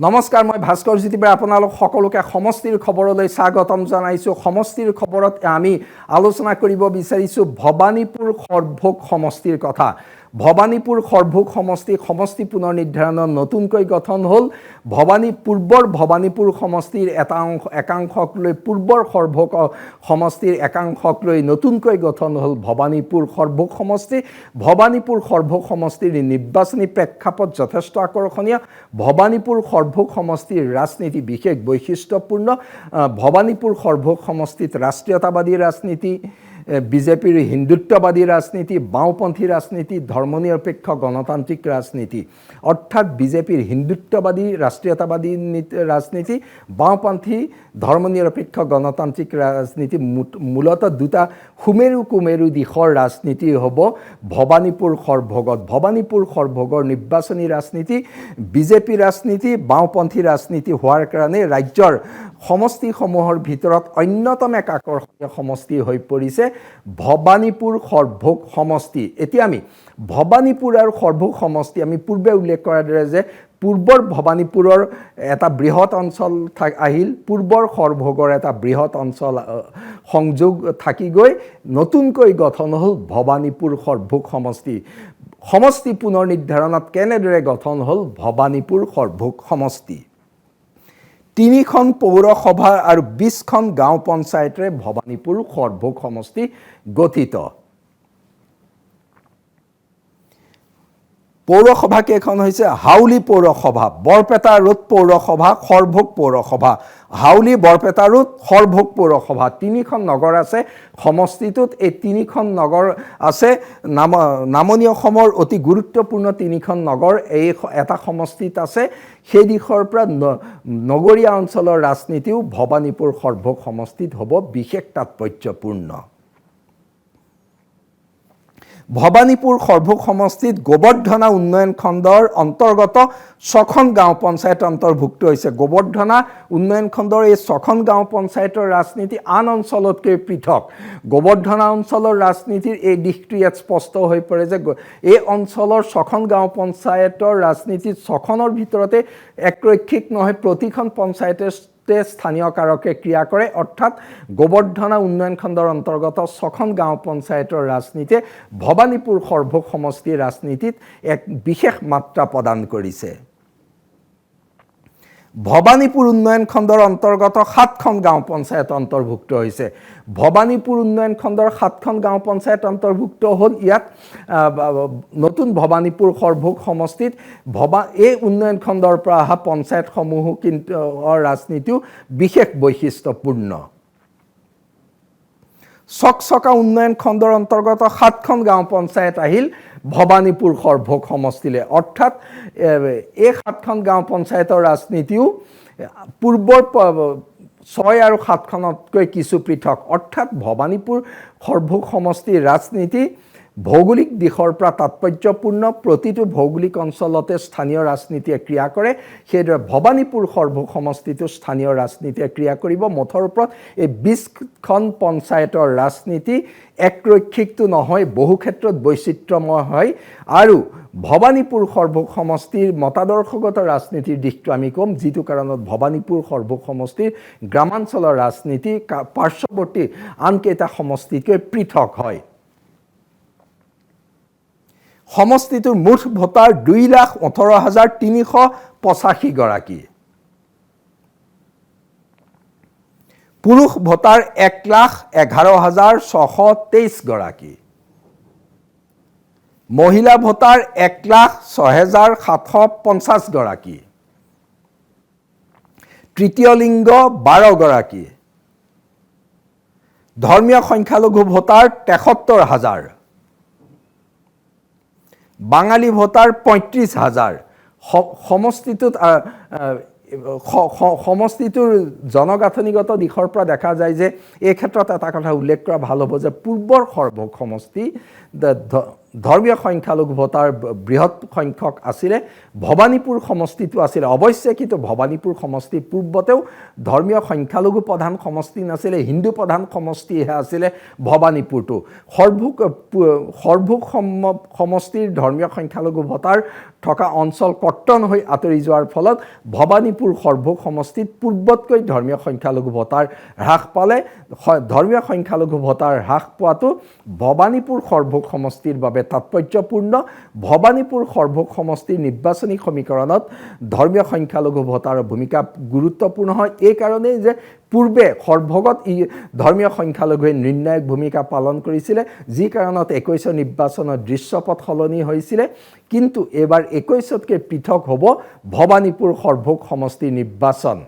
নমস্কাৰ, মই ভাস্কৰ জ্যোতিবাই আপোনালোক সকলোকে সমষ্টিৰ খবৰলৈ স্বাগতম জনাইছোঁ। সমষ্টিৰ খবৰত আমি আলোচনা কৰিব বিচাৰিছোঁ ভবানীপুৰ সৰভোগ সমষ্টিৰ কথা। ভবানীপুৰ সৰভোগ সমষ্টি পুনৰ নিৰ্ধাৰণৰ নতুনকৈ গঠন হ'ল। পূৰ্বৰ ভবানীপুৰ সমষ্টিৰ একাংশক লৈ পূৰ্বৰ সৰভোগ সমষ্টিৰ একাংশক লৈ নতুনকৈ গঠন হ'ল ভবানীপুৰ সৰভোগ সমষ্টি। ভবানীপুৰ সৰভোগ সমষ্টিৰ নিৰ্বাচনী প্ৰেক্ষাপট যথেষ্ট আকৰ্ষণীয়। ভবানীপুৰ সৰভোগ সমষ্টিৰ ৰাজনীতি বিশেষ বৈশিষ্ট্যপূৰ্ণ। ভবানীপুৰ সৰভোগ সমষ্টিত ৰাষ্ট্ৰীয়তাবাদী ৰাজনীতি, বিজেপিৰ হিন্দুত্ববাদী ৰাজনীতি, বাওঁপন্থী ৰাজনীতি, ধৰ্মনিৰপেক্ষ গণতান্ত্ৰিক ৰাজনীতি, অৰ্থাৎ বিজেপিৰ হিন্দুত্ববাদী ৰাষ্ট্ৰীয়তাবাদী ৰাজনীতি, বাওঁপন্থী ধৰ্মনিৰপেক্ষ গণতান্ত্ৰিক ৰাজনীতি, মূলতঃ দুটা সুমেৰু কুমেৰু দিশৰ ৰাজনীতি হ'ব ভবানীপুৰ সৰভোগত। ভবানীপুৰ সৰভোগৰ নিৰ্বাচনী ৰাজনীতি বিজেপি ৰাজনীতি, বাওঁপন্থী ৰাজনীতি হোৱাৰ কাৰণে ৰাজ্যৰ সমষ্টিসমূহৰ ভিতৰত অন্যতম এক আকৰ্ষণীয় সমষ্টি হৈ পৰিছে ভবানীপুৰ সৰভোগ সমষ্টি। এতিয়া আমি ভবানীপুৰ আৰু সৰভোগ সমষ্টি আমি পূৰ্বে উল্লেখ কৰাৰ দৰে যে পূৰ্বৰ ভবানীপুৰৰ এটা বৃহৎ অঞ্চল আহিল, পূৰ্বৰ সৰভোগৰ এটা বৃহৎ অঞ্চল সংযোগ থাকি গৈ নতুনকৈ গঠন হ'ল ভবানীপুৰ সৰভোগ সমষ্টি। সমষ্টি পুনৰ নিৰ্ধাৰণত কেনেদৰে গঠন হ'ল ভবানীপুৰ সৰভোগ সমষ্টি? 3খন পৌৰসভা আৰু 20খন গাঁও পঞ্চায়তেৰে ভবানীপুৰ সৰভোগ সমষ্টি গঠিত। পৌৰসভা কেইখন হৈছে হাউলি পৌৰসভা, বৰপেটা ৰোড পৌৰসভা, সৰভোগ পৌৰসভা। হাউলি, বৰপেটা ৰোড, সৰভোগ পৌৰসভা 3খন নগৰ আছে সমষ্টিটোত। এই 3খন নগৰ আছে নামনি অসমৰ অতি গুৰুত্বপূৰ্ণ 3খন নগৰ এই এটা সমষ্টিত আছে। সেই দিশৰ পৰা নগৰীয়া অঞ্চলৰ ৰাজনীতিও ভবানীপুৰ সৰভোগ সমষ্টিত হ'ব বিশেষ তাৎপৰ্যপূৰ্ণ। ভবানীপুৰ সৰভোগ সমষ্টিত গোবৰ্ধনা উন্নয়ন খণ্ডৰ অন্তৰ্গত 6খন গাঁও পঞ্চায়ত অন্তৰ্ভুক্ত হৈছে। গোবৰ্ধনা উন্নয়ন খণ্ডৰ এই 6খন গাঁও পঞ্চায়তৰ ৰাজনীতি আন অঞ্চলতকৈ পৃথক। গোবৰ্ধনা অঞ্চলৰ ৰাজনীতিৰ এই দিশটো ইয়াত স্পষ্ট হৈ পৰে যে এই অঞ্চলৰ 6খন গাঁও পঞ্চায়তৰ ৰাজনীতিত 6খনৰ ভিতৰতে একৰৈক্ষিক নহয়, প্ৰতিখন পঞ্চায়তে স্থানীয় কাৰকে ক্ৰিয়া কৰে। অৰ্থাৎ গোবৰ্ধনা উন্নয়ন খণ্ডৰ অন্তৰ্গত 6খন গাঁও পঞ্চায়তৰ ৰাজনীতিয়ে ভবানীপুৰ সৰভোগ সমষ্টিৰ ৰাজনীতিত এক বিশেষ মাত্ৰা প্ৰদান কৰিছে। ভবানীপুৰ উন্নয়ন খণ্ডৰ অন্তৰ্গত 7খন গাঁও পঞ্চায়ত অন্তৰ্ভুক্ত হৈছে। ভবানীপুৰ উন্নয়ন খণ্ডৰ 7খন গাঁও পঞ্চায়ত অন্তৰ্ভুক্ত হ'ল ইয়াত নতুন ভবানীপুৰ সৰভোগ সমষ্টিত। এই উন্নয়ন খণ্ডৰ পৰা অহা পঞ্চায়তসমূহো কিন্তু ৰাজনীতিও বিশেষ বৈশিষ্ট্যপূৰ্ণ। চকচকা উন্নয়ন খণ্ডৰ অন্তৰ্গত 7খন গাঁও পঞ্চায়ত আহিল ভবানীপুৰ সৰভোগ সমষ্টিলৈ। অৰ্থাৎ এই 7খন গাঁও পঞ্চায়তৰ ৰাজনীতিও পূৰ্বৰ 6 আৰু 7খনতকৈ কিছু পৃথক। অৰ্থাৎ ভবানীপুৰ সৰভোগ সমষ্টিৰ ৰাজনীতি ভৌগোলিক দিশৰ পৰা তাৎপৰ্যপূৰ্ণ। প্ৰতিটো ভৌগোলিক অঞ্চলতে স্থানীয় ৰাজনীতিয়ে ক্ৰিয়া কৰে। সেইদৰে ভবানীপুৰ সৰভোগ সমষ্টিটো স্থানীয় ৰাজনীতিয়ে ক্ৰিয়া কৰিব। মুঠৰ ওপৰত এই 20খন পঞ্চায়তৰ ৰাজনীতি একৰৈক্ষিকটো নহয়, বহু ক্ষেত্ৰত বৈচিত্ৰ্যময় হয়। আৰু ভবানীপুৰ সৰভোগ সমষ্টিৰ মতাদৰ্শগত ৰাজনীতিৰ দিশটো আমি ক'ম, যিটো কাৰণত ভবানীপুৰ সৰভোগ সমষ্টিৰ গ্ৰামাঞ্চলৰ ৰাজনীতি পাৰ্শ্বৱৰ্তী আনকেইটা সমষ্টিতকৈ পৃথক হয়। সমষ্টিটোৰ মুঠ ভোটাৰ 2,18,385 গৰাকী। পুৰুষ ভোটাৰ 1,11,623 গৰাকী। মহিলা ভোটাৰ 1,06,750 গৰাকী। তৃতীয় লিংগ 12 গৰাকী। ধৰ্মীয় সংখ্যালঘু ভোটাৰ 73,000। বাঙালী ভোটাৰ 35,000। সমষ্টিটোৰ জনগাঁথনিগত দিশৰ পৰা দেখা যায় যে এই ক্ষেত্ৰত এটা কথা উল্লেখ কৰা ভাল হ'ব যে পূৰ্বৰ সৰভোগ সমষ্টি ধৰ্মীয় সংখ্যালঘু ভোটাৰ বৃহৎ সংখ্যক আছিলে ভবানীপুৰ সমষ্টিটো আছিলে অৱশ্যে কিন্তু ভবানীপুৰ সমষ্টি পূৰ্বতেও ধৰ্মীয় সংখ্যালঘু প্ৰধান সমষ্টি নাছিলে হিন্দু প্ৰধান সমষ্টিহে আছিলে ভবানীপুৰটো সৰভোগ সমষ্টিৰ ধৰ্মীয় সংখ্যালঘু ভোটাৰ থকা অঞ্চল কৰ্তন হৈ আঁতৰি যোৱাৰ ফলত ভবানীপুৰ সৰভোগ সমষ্টিত পূৰ্বতকৈ ধৰ্মীয় সংখ্যালঘু ভোটাৰ হ্ৰাস পালে ধৰ্মীয় সংখ্যালঘু ভোটাৰ হ্ৰাস পোৱাটো ভবানীপুৰ সৰভোগ সমষ্টিৰ বাবে তাৎপৰ্যপূৰ্ণ ভবানীপুৰ সৰভোগ সমষ্টিৰ নিৰ্বাচনী সমীকৰণত ধৰ্মীয় সংখ্যালঘু ভোটাৰৰ ভূমিকা গুৰুত্বপূৰ্ণ হয় এই কাৰণেই যে পূৰ্বে সৰভোগত ধৰ্মীয় সংখ্যালঘুৱে নিৰ্ণায়ক ভূমিকা পালন কৰিছিলে যি কাৰণত 21 নিৰ্বাচনৰ দৃশ্যপট সলনি হৈছিলে কিন্তু এবাৰ 21তকৈ পৃথক হ'ব ভবানীপুৰ সৰভোগ সমষ্টিৰ নিৰ্বাচন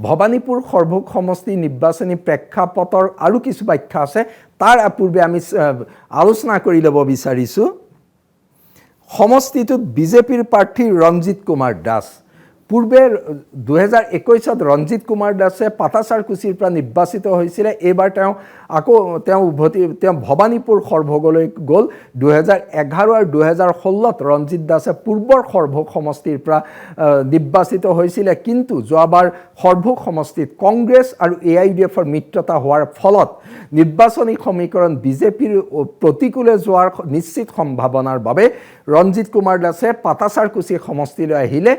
ভবানীপুৰ সৰভোগ সমষ্টিৰ নিৰ্বাচনী প্ৰেক্ষাপটৰ আৰু কিছু ব্যাখ্যা আছে তাৰ পূৰ্বে আমি আলোচনা কৰি ল'ব বিচাৰিছোঁ সমষ্টিটোত বিজেপিৰ প্ৰাৰ্থী ৰঞ্জিত কুমাৰ দাস পূৰ্বে 2021ত ৰঞ্জিত কুমাৰ দাসে পাটাচাৰকুছিৰ পৰা নিৰ্বাচিত হৈছিলে এইবাৰ তেওঁ ভবানীপুৰ সৰভোগলৈ গ'ল 2011 আৰু 2016ত ৰঞ্জিত দাসে পূৰ্বৰ সৰভোগ সমষ্টিৰ পৰা নিৰ্বাচিত হৈছিলে কিন্তু যোৱাবাৰ সৰভোগ সমষ্টিত কংগ্ৰেছ আৰু AIUDFৰ মিত্ৰতা হোৱাৰ ফলত নিৰ্বাচনী সমীকৰণ বিজেপিৰ প্ৰতিকূলে যোৱাৰ নিশ্চিত সম্ভাৱনাৰ বাবে ৰঞ্জিত কুমাৰ দাসে পাটাচাৰকুছি সমষ্টিলৈ আহিলে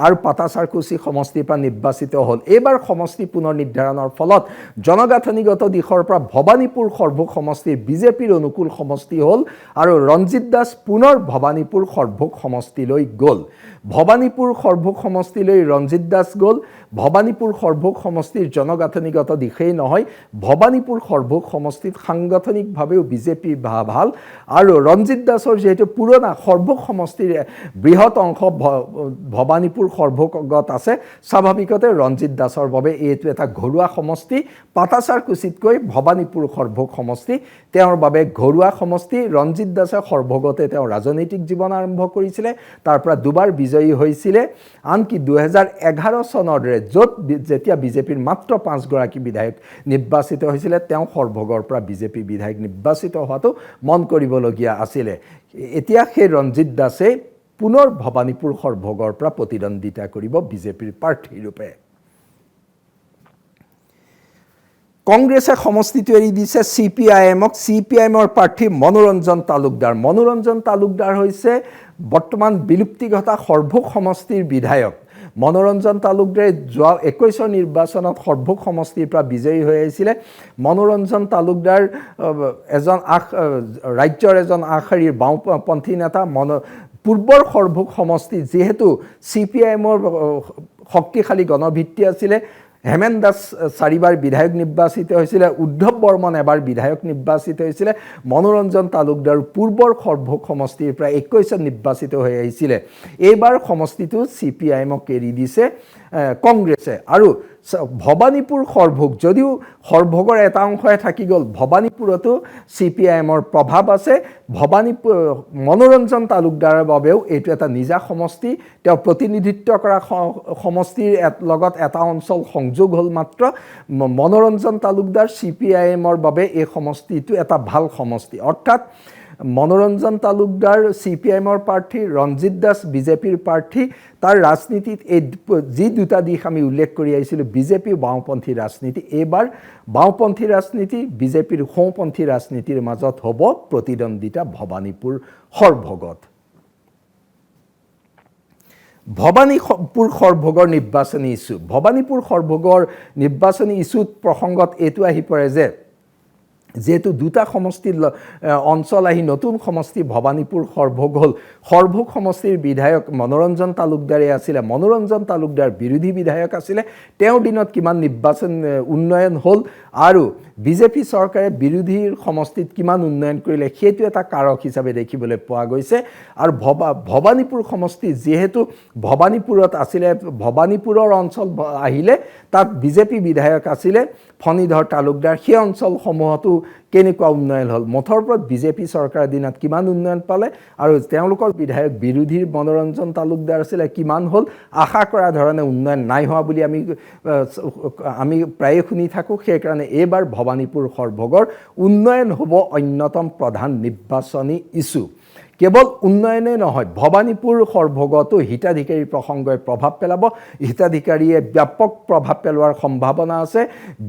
আৰু পাটাচাৰকুছি সমষ্টিৰ পৰা নিৰ্বাচিত হ'ল এইবাৰ সমষ্টি পুনৰ নিৰ্ধাৰণৰ ফলত জনগাঁথনিগত দিশৰ পৰা ভবানীপুৰ সৰভোগ সমষ্টিৰ বিজেপিৰ অনুকূল সমষ্টি হ'ল আৰু ৰঞ্জিত দাস পুনৰ ভবানীপুৰ সৰভোগ সমষ্টিলৈ গ'ল ভবানীপুৰ সৰভোগ সমষ্টিলৈ ৰঞ্জিত দাস গ'ল ভবানীপুৰ সৰভোগ সমষ্টিৰ জনগাঁথনিগত দিশেই নহয় ভবানীপুৰ সৰভোগ সমষ্টিত সাংগঠনিকভাৱেও বিজেপি ভাল আৰু ৰঞ্জিত দাসৰ যেহেতু পুৰণা সৰভোগ সমষ্টিৰ বৃহৎ অংশ ভবানীপুৰ সৰভোগত আছে স্বাভাৱিকতে ৰঞ্জিত দাসৰ বাবে এইটো এটা ঘৰুৱা সমষ্টি পাটাচাৰকুছিতকৈ ভবানীপুৰ সৰভোগ সমষ্টি তেওঁৰ বাবে ঘৰুৱা সমষ্টি ৰঞ্জিত দাসে সৰভোগতে তেওঁ ৰাজনৈতিক জীৱন আৰম্ভ কৰিছিলে তাৰ পৰা দুবাৰ বিজয়ী হৈছিলে আনকি 2011 চনৰ য'ত যেতিয়া বিজেপিৰ মাত্ৰ 5 গৰাকী বিধায়ক নিৰ্বাচিত হৈছিলে তেওঁ সৰভোগৰ পৰা বিজেপি বিধায়ক নিৰ্বাচিত হোৱাটো মন কৰিবলগীয়া আছিলে এতিয়া সেই ৰঞ্জিত দাসে পুনৰ ভবানীপুৰ সৰভোগৰ পৰা প্ৰতিদ্বন্দ্বিতা কৰিব বিজেপিৰ প্ৰাৰ্থী ৰূপে কংগ্ৰেছে সমষ্টিটো এৰি দিছে CPIMৰ প্ৰাৰ্থী মনোৰঞ্জন তালুকদাৰ হৈছে বৰ্তমান বিলুপ্তি ঘটা সৰভোগ সমষ্টিৰ বিধায়ক মনোৰঞ্জন তালুকদাৰে যোৱা 21 নিৰ্বাচনত সৰভোগ সমষ্টিৰ পৰা বিজয়ী হৈ আহিছিলে মনোৰঞ্জন তালুকদাৰ ৰাজ্যৰ এজন আগশাৰীৰ বাওঁপন্থী নেতা পূৰ্বৰ সৰভোগ সমষ্টি যেহেতু CPIMৰ শক্তিশালী গণভিত্তি আছিলে হেমেন দাস 4বাৰ বিধায়ক নিৰ্বাচিত হৈছিলে উদ্ধৱ বৰ্মন এবাৰ বিধায়ক নিৰ্বাচিত হৈছিলে মনোৰঞ্জন তালুকদাৰ পূৰ্বৰ সৰভোগ সমষ্টিৰ পৰা 21 নিৰ্বাচিত হৈ আহিছিলে এইবাৰ সমষ্টিটো CPIMক এৰি দিছে কংগ্ৰেছে আৰু ভবানীপুৰ সৰভোগ যদিও সৰভোগৰ এটা অংশই থাকি গ'ল ভবানীপুৰতো CPIMৰ প্ৰভাৱ আছে মনোৰঞ্জন তালুকদাৰৰ বাবেও এইটো এটা নিজা সমষ্টি তেওঁ প্ৰতিনিধিত্ব কৰা সমষ্টিৰ লগত এটা অঞ্চল সংযোগ হ'ল মাত্ৰ মনোৰঞ্জন তালুকদাৰ CPIMৰ বাবে এই সমষ্টিটো এটা ভাল সমষ্টি অৰ্থাৎ মনোৰঞ্জন তালুকদাৰ CPIMৰ প্ৰাৰ্থী ৰঞ্জিত দাস বিজেপিৰ প্ৰাৰ্থী তাৰ ৰাজনীতিত এই যি দুটা দিশ আমি উল্লেখ কৰি আহিছিলোঁ বিজেপি বাওঁপন্থী ৰাজনীতি এইবাৰ বাওঁপন্থী ৰাজনীতি বিজেপিৰ সোঁপন্থী ৰাজনীতিৰ মাজত হ'ব প্ৰতিদ্বন্দ্বিতা ভবানীপুৰ সৰভোগত ভবানীপুৰ সৰভোগৰ নিৰ্বাচনী ইছ্যুত প্ৰসংগত এইটো আহি পৰে যে যেহেতু দুটা সমষ্টিৰ অঞ্চল আহি নতুন সমষ্টি ভবানীপুৰ সৰভোগ হ'ল সৰভোগ সমষ্টিৰ বিধায়ক মনোৰঞ্জন তালুকদাৰে আছিলে মনোৰঞ্জন তালুকদাৰ বিৰোধী বিধায়ক আছিলে তেওঁৰ দিনত কিমান নিৰ্বাচন উন্নয়ন হ'ল আৰু বিজেপি চৰকাৰে বিৰোধীৰ সমষ্টিত কিমান উন্নয়ন কৰিলে সেইটো এটা কাৰক হিচাপে দেখিবলৈ পোৱা গৈছে আৰু ভবানীপুৰ সমষ্টি যেহেতু ভবানীপুৰত আছিলে ভবানীপুৰৰ অঞ্চল আহিলে তাত বিজেপি বিধায়ক আছিলে ফণীধৰ তালুকদাৰ সেই অঞ্চলসমূহতো কেনেকুৱা উন্নয়ন হ'ল মুঠৰ ওপৰত বিজেপি চৰকাৰৰ দিনত কিমান উন্নয়ন পালে আৰু তেওঁলোকৰ বিধায়ক বিৰোধীৰ মনোৰঞ্জন তালুকদাৰ আছিলে কিমান হ'ল আশা কৰা ধৰণে উন্নয়ন নাই হোৱা বুলি আমি প্ৰায়ে শুনি থাকোঁ সেইকাৰণে এইবাৰ ভবানীপুৰ সৰভোগৰ উন্নয়ন হ'ব অন্যতম প্ৰধান নিৰ্বাচনী ইছ্যু কেৱল উন্নয়নে নহয় ভবানীপুৰ সৰভোগতো হিতাধিকাৰীৰ প্ৰসংগই প্ৰভাৱ পেলাব হিতাধিকাৰীয়ে ব্যাপক প্ৰভাৱ পেলোৱাৰ সম্ভাৱনা আছে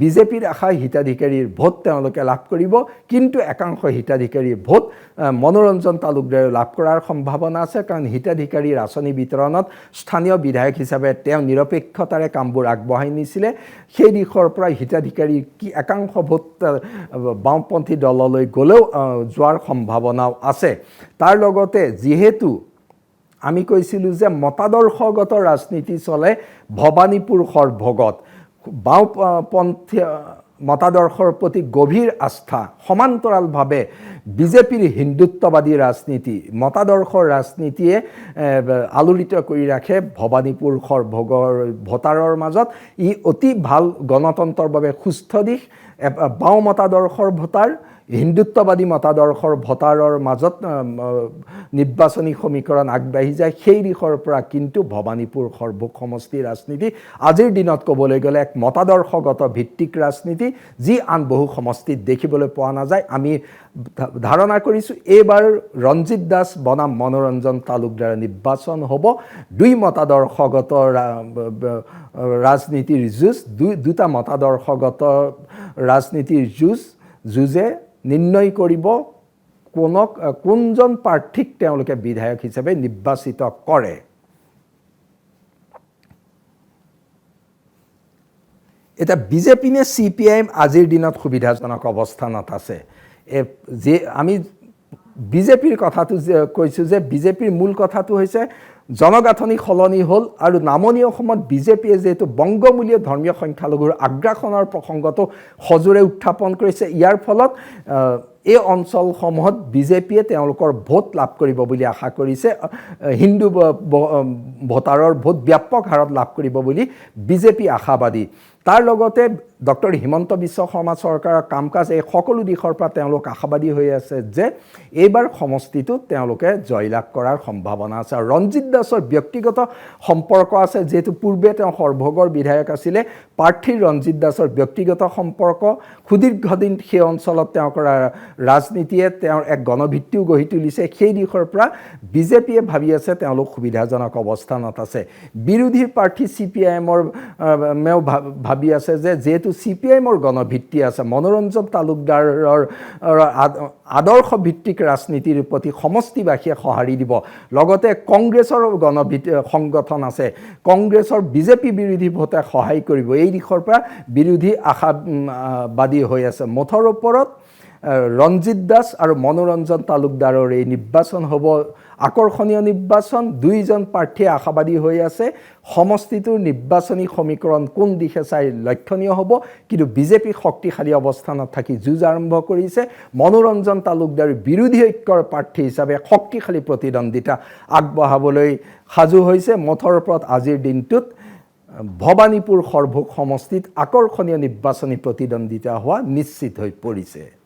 বিজেপিৰ আশাই হিতাধিকাৰীৰ ভোট তেওঁলোকে লাভ কৰিব কিন্তু একাংশ হিতাধিকাৰীৰ ভোট মনোৰঞ্জন তালুকদাৰে লাভ কৰাৰ সম্ভাৱনা আছে কাৰণ হিতাধিকাৰীৰ আঁচনি বিতৰণত স্থানীয় বিধায়ক হিচাপে তেওঁ নিৰপেক্ষতাৰে কামবোৰ আগবঢ়াই নিছিলে সেই দিশৰ পৰা হিতাধিকাৰীৰ একাংশ ভোট বাওঁপন্থী দললৈ গ'লেও যোৱাৰ সম্ভাৱনাও আছে তাৰ লগতে যিহেতু আমি কৈছিলোঁ যে মতাদৰ্শগত ৰাজনীতি চলে ভবানীপুৰ সৰভোগত বাওঁপন্থী মতাদৰ্শৰ প্ৰতি গভীৰ আস্থা সমান্তৰালভাৱে বিজেপিৰ হিন্দুত্ববাদী ৰাজনীতি মতাদৰ্শৰ ৰাজনীতিয়ে আলোড়িত কৰি ৰাখে ভবানীপুৰ সৰভোগৰ ভোটাৰৰ মাজত ই অতি ভাল গণতন্ত্ৰৰ বাবে সুস্থ দিশ বাওঁ মতাদৰ্শৰ ভোটাৰ হিন্দুত্ববাদী মতাদৰ্শৰ ভোটাৰৰ মাজত নিৰ্বাচনী সমীকৰণ আগবাঢ়ি যায় সেই দিশৰ পৰা কিন্তু ভবানীপুৰ সৰভোগ সমষ্টিৰ ৰাজনীতি আজিৰ দিনত ক'বলৈ গ'লে এক মতাদৰ্শগত ভিত্তিক ৰাজনীতি যি আন বহু সমষ্টিত দেখিবলৈ পোৱা নাযায় আমি ধাৰণা কৰিছোঁ এইবাৰ ৰঞ্জিত দাস বনাম মনোৰঞ্জন তালুকদাৰ নিৰ্বাচন হ'ব দুই মতাদৰ্শগত ৰাজনীতিৰ যুঁজ দুটা মতাদৰ্শগত ৰাজনীতিৰ যুঁজে নিৰ্ণয় কৰিব কোনজন প্ৰাৰ্থীক তেওঁলোকে বিধায়ক হিচাপে নিৰ্বাচিত কৰে এটা বিজেপি নে CPIM আজিৰ দিনত সুবিধাজনক অৱস্থানত আছে যে আমি বিজেপিৰ কথাটো কৈছোঁ যে বিজেপিৰ মূল কথাটো হৈছে জনগাঁথনি সলনি হ'ল আৰু নামনি অসমত বিজেপিয়ে যেহেতু বংগমূলীয় ধৰ্মীয় সংখ্যালঘুৰ আগ্ৰাসনৰ প্ৰসংগটো সজোৰে উত্থাপন কৰিছে ইয়াৰ ফলত এই অঞ্চলসমূহত বিজেপিয়ে তেওঁলোকৰ ভোট লাভ কৰিব বুলি আশা কৰিছে হিন্দু ভোটাৰৰ ভোট ব্যাপক হাৰত লাভ কৰিব বুলি বিজেপি আশাবাদী তাৰ লগতে ডক্টৰ হিমন্ত বিশ্ব শৰ্মা চৰকাৰৰ কাম কাজ এই সকলো দিশৰ পৰা তেওঁলোক আশাবাদী হৈ আছে যে এইবাৰ সমষ্টিটো তেওঁলোকে জয়লাভ কৰাৰ সম্ভাৱনা আছে ৰঞ্জিত দাসৰ ব্যক্তিগত সম্পৰ্ক আছে যেহেতু পূৰ্বে তেওঁ সৰভোগৰ বিধায়ক আছিলে প্ৰাৰ্থীৰ ৰঞ্জিত দাসৰ ব্যক্তিগত সম্পৰ্ক সুদীৰ্ঘদিন সেই অঞ্চলত তেওঁ কৰা ৰাজনীতিয়ে তেওঁৰ এক গণভিত্তিও গঢ়ি তুলিছে সেই দিশৰ পৰা বিজেপিয়ে ভাবি আছে তেওঁলোক সুবিধাজনক অৱস্থানত আছে বিৰোধী প্ৰাৰ্থী CPIMৰ মেও ভাবি আছে যে যেহেতু CPIMৰ গণভিত্তি আছে মনোৰঞ্জন তালুকদাৰৰ আদৰ্শ ভিত্তিক ৰাজনীতিৰ প্ৰতি সমষ্টিবাসীয়ে সঁহাৰি দিব লগতে কংগ্ৰেছৰ সংগঠন আছে কংগ্ৰেছৰ বিজেপি বিৰোধী ভোটে সহায় কৰিব এই দিশৰ পৰা বিৰোধী আশাবাদী হৈ আছে মুঠৰ ওপৰত ৰঞ্জিত দাস আৰু মনোৰঞ্জন তালুকদাৰৰ এই নিৰ্বাচন হ'ব আকৰ্ষণীয় নিৰ্বাচন দুইজন প্ৰাৰ্থীয়ে আশাবাদী হৈ আছে সমষ্টিটোৰ নিৰ্বাচনী সমীকৰণ কোন দিশে চাই লক্ষণীয় হ'ব কিন্তু বিজেপি শক্তিশালী অৱস্থানত থাকি যুঁজ আৰম্ভ কৰিছে মনোৰঞ্জন তালুকদাৰ বিৰোধী ঐক্যৰ প্ৰাৰ্থী হিচাপে শক্তিশালী প্ৰতিদ্বন্দ্বিতা আগবঢ়াবলৈ সাজু হৈছে মুঠৰ ওপৰত আজিৰ দিনটোত ভবানীপুৰ সৰভোগ সমষ্টিত আকৰ্ষণীয় নিৰ্বাচনী প্ৰতিদ্বন্দ্বিতা হোৱা নিশ্চিত হৈ পৰিছে